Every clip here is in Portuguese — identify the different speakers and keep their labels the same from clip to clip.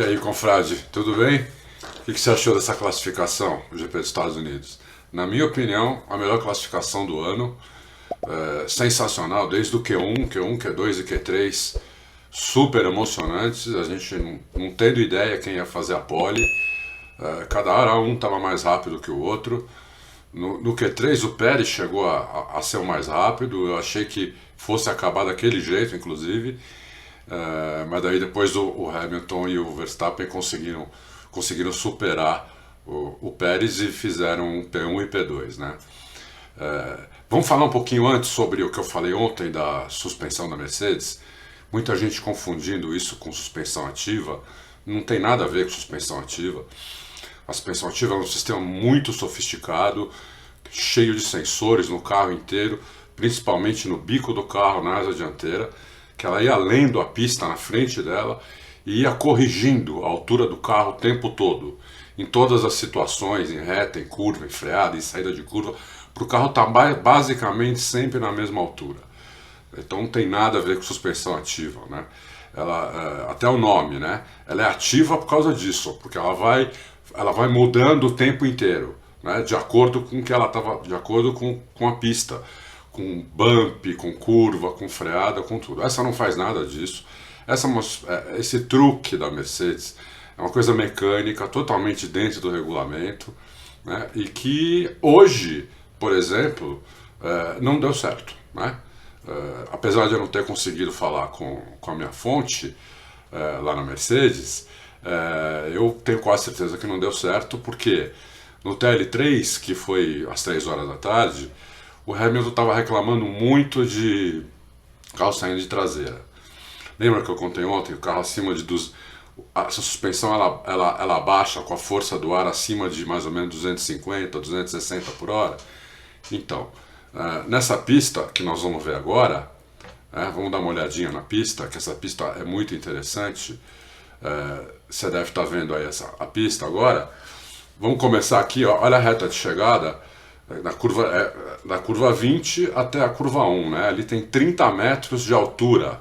Speaker 1: E aí, confrade, tudo bem? O que você achou dessa classificação do GP dos Estados Unidos? Na minha opinião, a melhor classificação do ano, sensacional, desde o Q1, Q1, Q2 e Q3, super emocionantes, a gente não tendo ideia quem ia fazer a pole, cada hora um estava mais rápido que o outro. No Q3 o Pérez chegou a ser o mais rápido, eu achei que fosse acabar daquele jeito, inclusive. Mas daí depois o Hamilton e o Verstappen conseguiram superar o Pérez e fizeram um P1 e P2, né? Vamos falar um pouquinho antes sobre o que eu falei ontem da suspensão da Mercedes. Muita gente confundindo isso com suspensão ativa. Não tem nada a ver com suspensão ativa. A suspensão ativa é um sistema muito sofisticado, cheio de sensores no carro inteiro, principalmente no bico do carro, na asa dianteira, que ela ia lendo a pista na frente dela e ia corrigindo a altura do carro o tempo todo, em todas as situações, em reta, em curva, em freada, em saída de curva, para o carro estar basicamente sempre na mesma altura. Então não tem nada a ver com suspensão ativa, né? Até o nome, né? Ela é ativa por causa disso, porque ela vai mudando o tempo inteiro, né? De acordo com que ela estava, de acordo com a pista, com bump, com curva, com freada, com tudo. Essa não faz nada disso. Esse truque da Mercedes é uma coisa mecânica, totalmente dentro do regulamento, né? E que hoje, por exemplo, não deu certo, né? Apesar de eu não ter conseguido falar com a minha fonte lá na Mercedes, eu tenho quase certeza que não deu certo, porque no TL3, que foi às 3 horas da tarde, o Hamilton estava reclamando muito de carro saindo de traseira. Lembra que eu contei ontem? O carro acima de... a suspensão ela baixa com a força do ar acima de mais ou menos 250, 260 por hora. Então, nessa pista que nós vamos ver agora, vamos dar uma olhadinha na pista, que essa pista é muito interessante. Você deve estar vendo aí a pista agora. Vamos começar aqui, ó, olha a reta de chegada, da curva 20 até a curva 1, né? Ali tem 30 metros de altura.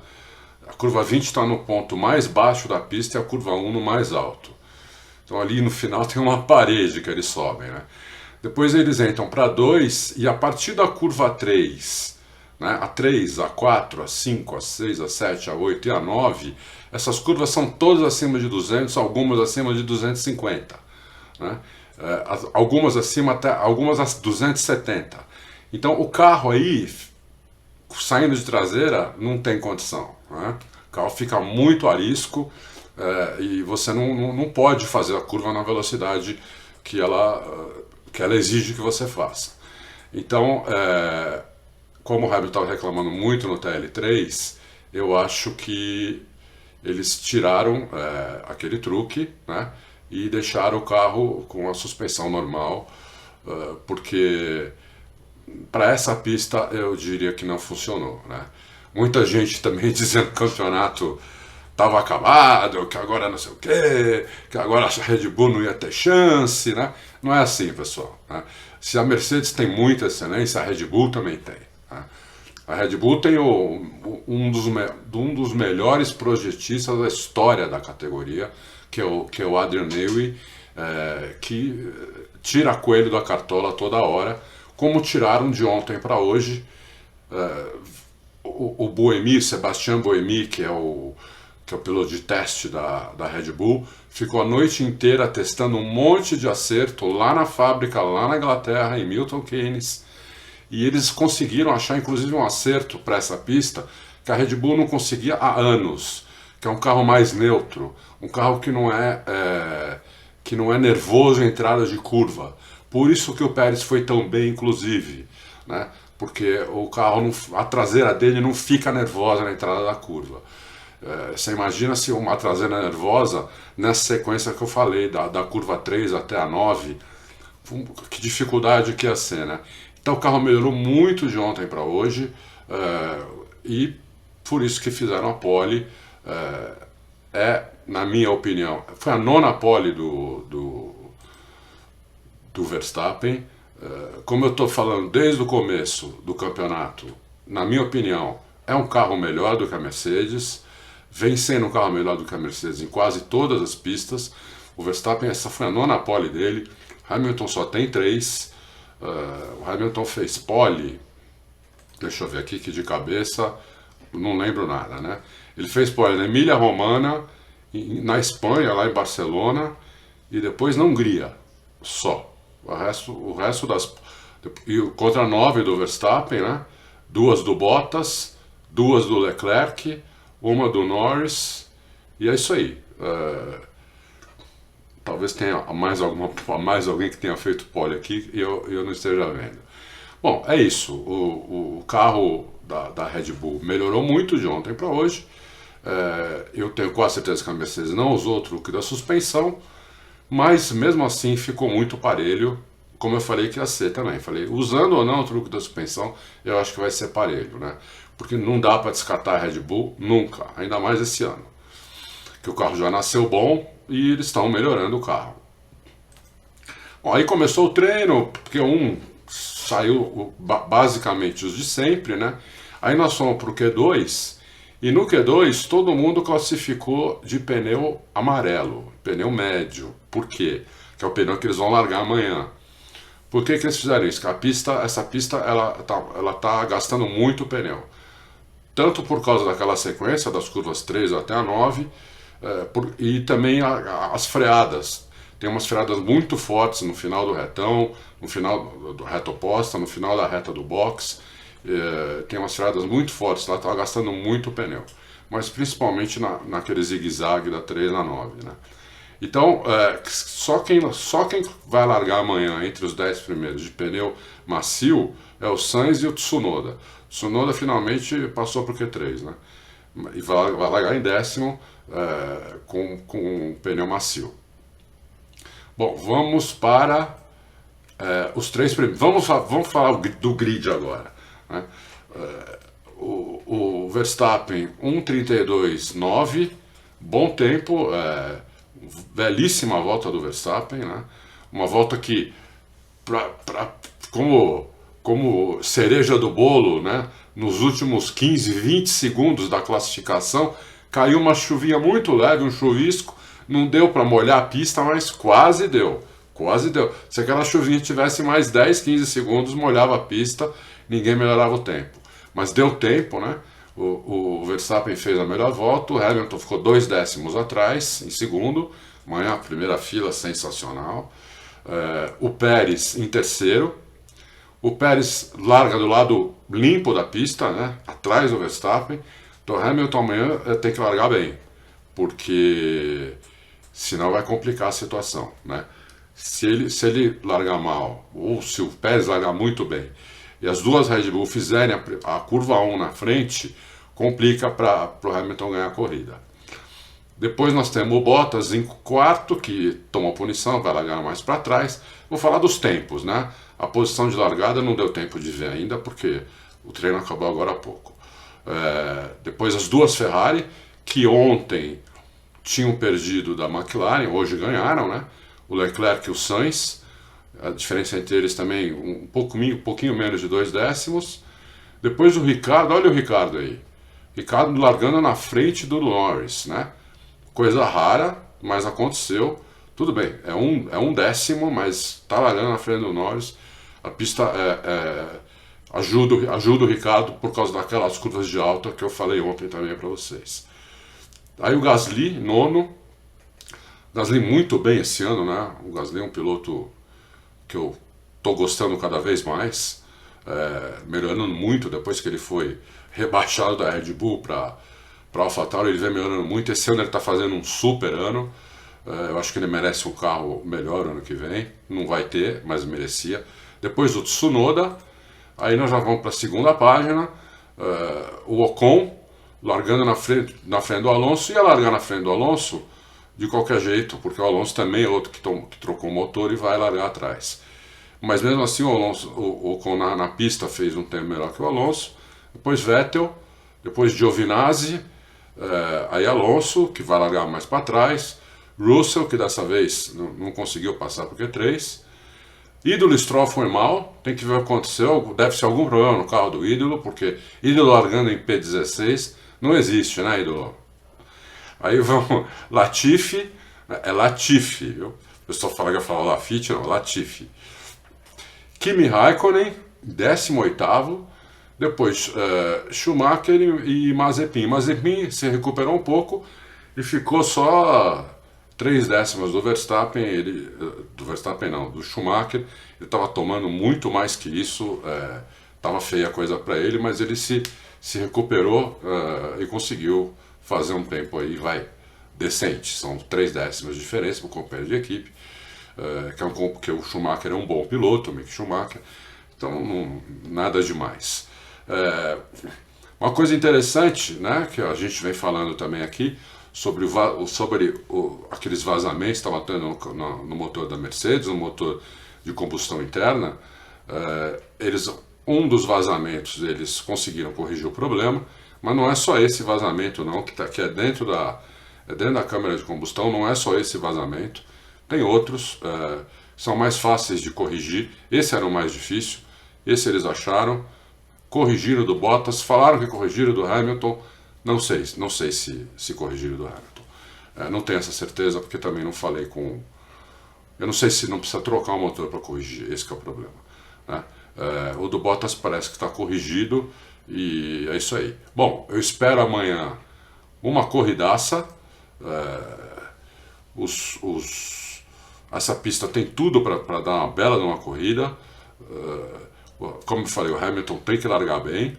Speaker 1: A curva 20 está no ponto mais baixo da pista e a curva 1 no mais alto. Então ali no final tem uma parede que eles sobem, né? Depois eles entram para 2 e a partir da curva 3, né, a 3, a 4, a 5, a 6, a 7, a 8 e a 9, essas curvas são todas acima de 200, algumas acima de 250, né? Algumas acima até algumas a 270. Então o carro aí saindo de traseira não tem condição, né? O carro fica muito arisco e você não pode fazer a curva na velocidade que ela exige que você faça. Então, como o Hamilton estava reclamando muito no TL3, eu acho que eles tiraram aquele truque, né, e deixaram o carro com a suspensão normal, porque para essa pista eu diria que não funcionou, né? Muita gente também dizendo que o campeonato estava acabado, que agora não sei o quê, que agora a Red Bull não ia ter chance, né? Não é assim, pessoal, né? Se a Mercedes tem muita excelência, a Red Bull também tem, né? A Red Bull tem um dos melhores projetistas da história da categoria, que é o Adrian Newey, que tira coelho da cartola toda hora, como tiraram de ontem para hoje. O Buemi, Sebastian Buemi, que é o piloto de teste da Red Bull, ficou a noite inteira testando um monte de acerto lá na fábrica, lá na Inglaterra, em Milton Keynes, e eles conseguiram achar inclusive um acerto para essa pista que a Red Bull não conseguia há anos, que é um carro mais neutro, um carro que não é nervoso em entrada de curva. Por isso que o Pérez foi tão bem, inclusive, né? Porque o carro, a traseira dele não fica nervosa na entrada da curva. Você imagina se uma traseira nervosa, nessa sequência que eu falei, da curva 3 até a 9, que dificuldade que ia ser, né? Então o carro melhorou muito de ontem para hoje, e por isso que fizeram a pole. Na minha opinião, foi a nona pole do Verstappen. Como eu estou falando desde o começo do campeonato, na minha opinião, é um carro melhor do que a Mercedes. vem sendo um carro melhor do que a Mercedes em quase todas as pistas. O Verstappen, essa foi a nona pole dele, Hamilton só tem 3, o Hamilton fez pole, deixa eu ver aqui que de cabeça, não lembro nada, né? Ele fez pole na Emília-Romagna, na Espanha, lá em Barcelona, e depois na Hungria, só. O resto das... E contra 9 do Verstappen, né? 2 do Bottas, 2 do Leclerc, 1 do Norris, e é isso aí. Talvez tenha mais alguém que tenha feito pole aqui e eu não esteja vendo. Bom, é isso. O carro da Red Bull melhorou muito de ontem para hoje. Eu tenho quase certeza que a Mercedes não usou o truque da suspensão, mas mesmo assim ficou muito parelho, como eu falei que ia ser também. Falei, usando ou não o truque da suspensão, eu acho que vai ser parelho, né? Porque não dá para descartar a Red Bull nunca, ainda mais esse ano. Que o carro já nasceu bom e eles estão melhorando o carro. Bom, aí começou o treino, porque saiu basicamente os de sempre, né? Aí nós fomos para o Q2, e no Q2 todo mundo classificou de pneu amarelo, pneu médio. Por quê? Que é o pneu que eles vão largar amanhã. Por que eles fizeram isso? Porque essa pista ela tá gastando muito pneu. Tanto por causa daquela sequência das curvas 3 até a 9, e também as freadas. Tem umas freadas muito fortes no final do retão, no final do reta oposta, no final da reta do box. Tem umas freadas muito fortes, ela estava gastando muito pneu. Mas principalmente naquele zigue-zague da 3 na 9, né? Então, só quem vai largar amanhã entre os 10 primeiros de pneu macio é o Sainz e o Tsunoda. Tsunoda finalmente passou para o Q3, né? E vai largar em 10º com um pneu macio. Bom, vamos para os 3 primeiros. Vamos falar do grid agora, né? O Verstappen 1:32.9, bom tempo, belíssima volta do Verstappen, né? Uma volta que, como cereja do bolo, né? Nos últimos 15, 20 segundos da classificação, caiu uma chuvinha muito leve, um chuvisco, não deu para molhar a pista, mas quase deu. Quase deu. Se aquela chuvinha tivesse mais 10, 15 segundos, molhava a pista, ninguém melhorava o tempo. Mas deu tempo, né? O Verstappen fez a melhor volta, o Hamilton ficou 2 décimos atrás, em segundo. Amanhã, primeira fila, sensacional. O Pérez em terceiro. O Pérez larga do lado limpo da pista, né? Atrás do Verstappen. Então, o Hamilton amanhã tem que largar bem, porque senão vai complicar a situação, né? Se ele largar mal, ou se o Pérez largar muito bem, e as duas Red Bull fizerem a curva 1 na frente, complica para o Hamilton ganhar a corrida. Depois nós temos o Bottas em quarto, que tomou punição, vai largar mais para trás. Vou falar dos tempos, né? A posição de largada não deu tempo de ver ainda, porque o treino acabou agora há pouco. Depois as duas Ferrari, que ontem tinham perdido da McLaren, hoje ganharam, né? O Leclerc e o Sainz, a diferença entre eles também um pouquinho menos de 2 décimos. Depois o Ricardo, olha o Ricardo aí. Ricardo largando na frente do Norris, né? Coisa rara, mas aconteceu. Tudo bem, é um décimo, mas está largando na frente do Norris. A pista ajuda o Ricardo por causa daquelas curvas de alta que eu falei ontem também para vocês. Aí o Gasly, nono. Gasly muito bem esse ano, né? O Gasly é um piloto que eu estou gostando cada vez mais, melhorando muito depois que ele foi rebaixado da Red Bull para AlphaTauri. Ele vem melhorando muito. Esse ano ele está fazendo um super ano. Eu acho que ele merece um carro melhor ano que vem. Não vai ter, mas merecia. Depois o Tsunoda. Aí nós já vamos para a segunda página. O Ocon largando na frente do Alonso. Ia largar na frente do Alonso de qualquer jeito, porque o Alonso também é outro que trocou o motor e vai largar atrás. Mas mesmo assim o Ocon na pista fez um tempo melhor que o Alonso. Depois Vettel, depois Giovinazzi, aí Alonso, que vai largar mais para trás. Russell, que dessa vez não conseguiu passar por Q3. Ídolo Stroll foi mal, tem que ver o que aconteceu. Deve ser algum problema no carro do Ídolo, porque Ídolo largando em P16 não existe, né, Ídolo? Aí vão Latifi, é Latifi, viu? O pessoal fala que eu falo Lafitte, não, Latifi. Kimi Raikkonen, 18º. Depois Schumacher e Mazepin. Mazepin se recuperou um pouco e ficou só 3 décimas do Verstappen. Do Verstappen não, do Schumacher. Ele estava tomando muito mais que isso. Estava feia a coisa para ele, mas ele se recuperou e conseguiu fazer um tempo aí, decente. São 3 décimas de diferença para o companheiro de equipe. Que o Schumacher é um bom piloto, o Mick Schumacher. Então, nada demais. Uma coisa interessante, né, que a gente vem falando também aqui, sobre aqueles vazamentos que estavam tendo no motor da Mercedes, no motor de combustão interna. Um dos vazamentos eles conseguiram corrigir o problema, mas não é só esse vazamento não, que é dentro da câmara de combustão, não é só esse vazamento, tem outros, são mais fáceis de corrigir. Esse era o mais difícil, esse eles acharam, corrigiram do Bottas, falaram que corrigiram do Hamilton, não sei se corrigiram do Hamilton. Não tenho essa certeza, porque também não falei com... Eu não sei se não precisa trocar o motor para corrigir, esse que é o problema, né? O do Bottas parece que está corrigido e é isso aí. Bom, eu espero amanhã uma corridaça. Essa pista tem tudo para dar uma bela de uma corrida. Como eu falei, o Hamilton tem que largar bem.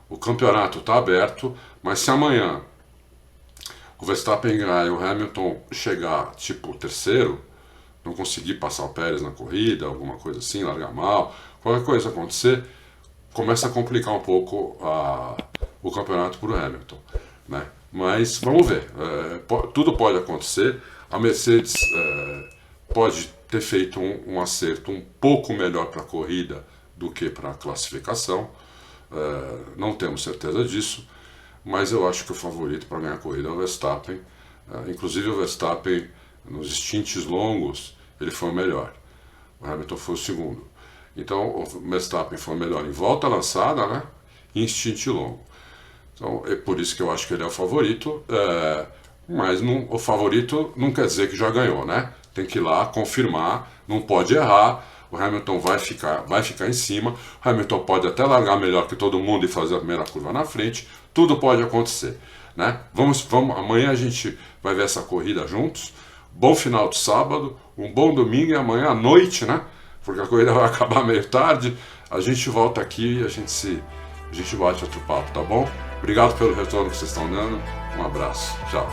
Speaker 1: O campeonato está aberto, mas se amanhã o Verstappen ganhar e o Hamilton chegar tipo terceiro, não conseguir passar o Pérez na corrida, alguma coisa assim, largar mal, qualquer coisa acontecer, começa a complicar um pouco o campeonato para o Hamilton, né? Mas vamos ver, tudo pode acontecer. A Mercedes pode ter feito um acerto um pouco melhor para a corrida do que para a classificação, não temos certeza disso, mas eu acho que o favorito para ganhar a corrida é o Verstappen. Inclusive o Verstappen, nos stints longos, ele foi o melhor, o Hamilton foi o segundo. Então o Verstappen foi o melhor em volta lançada, né, e em stint longo. Então é por isso que eu acho que ele é o favorito, mas o favorito não quer dizer que já ganhou, né? Tem que ir lá confirmar, não pode errar. O Hamilton vai ficar em cima, o Hamilton pode até largar melhor que todo mundo e fazer a primeira curva na frente, tudo pode acontecer, né? Amanhã a gente vai ver essa corrida juntos. Bom final de sábado, um bom domingo e amanhã à noite, né? Porque a corrida vai acabar meio tarde, a gente volta aqui e a gente bate outro papo, tá bom? Obrigado pelo retorno que vocês estão dando, um abraço, tchau.